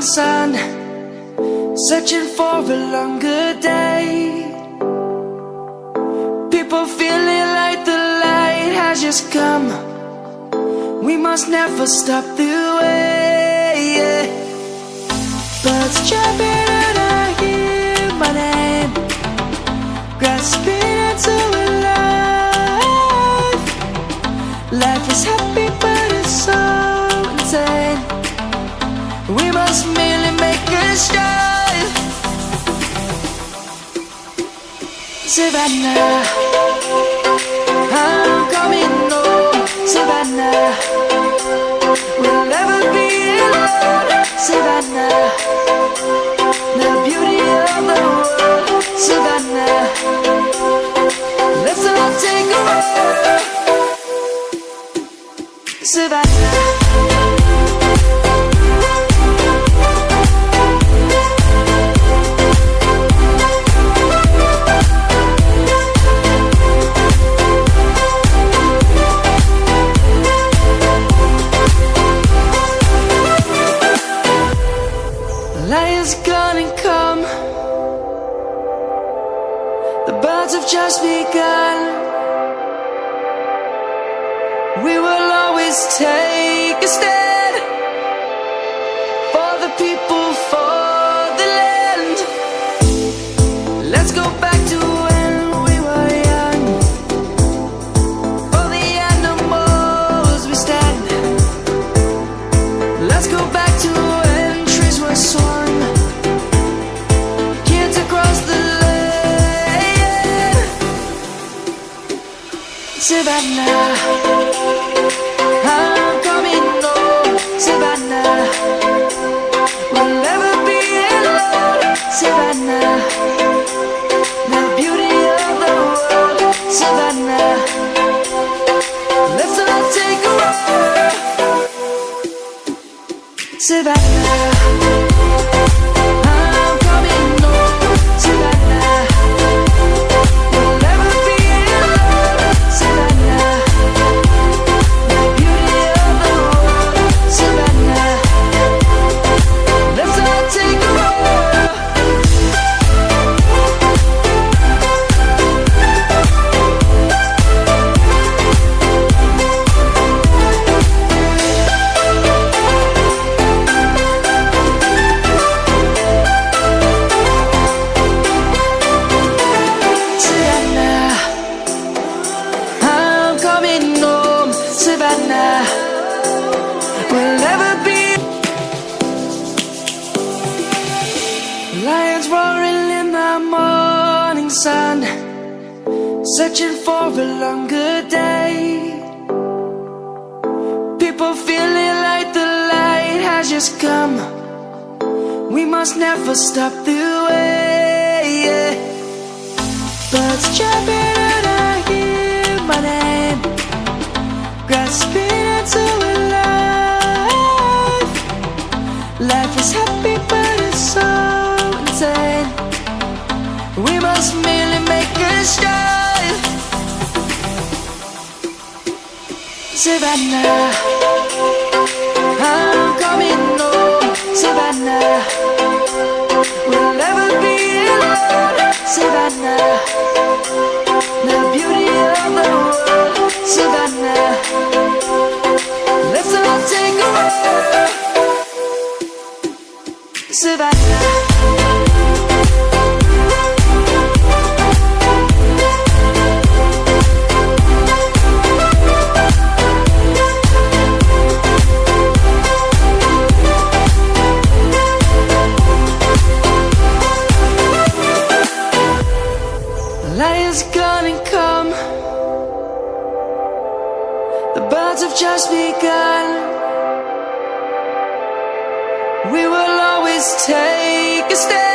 morning sun, searching for a longer day. People feeling like the light has just come. We must never stop the way. Birds jumping and I hear my name, grasping into a life. Life is happy but it's so insane. We must merely make a strive. Savannah, I'm coming home. Savannah, we'll never be alone. Savannah, the beauty of the world. Savannah, let's all take a walk. Savannah. Lion's gonna come. The birds have just begun. We will always take a stand for the people, for the land. Let's go back to when we were young. For the animals we stand. Let's go back to when trees were swung. Savannah, I'm coming home. Savannah, we'll never be alone. Savannah, the beauty of the world. Savannah, let's all take a walk. Savannah, I'm coming home. Savannah, we'll never be alone. Savannah, the beauty of the world. Savannah, let's all take a walk. Savannah, I'm coming home. Savannah, we'll never be. Lions roaring in the morning sun, searching for a longer day. People feeling like the light has just come. We must never stop the way. Birds jumping and I hear my name, grasping into a life. Life is happy but it's so insane. We must merely make a strive. Savannah, I'm coming home. Savannah, we'll never be alone. Savannah, the beauty of the world. Savannah, let's all take a walk. Savannah. Lion's gonna come. The birds have just begun. We will always take a stand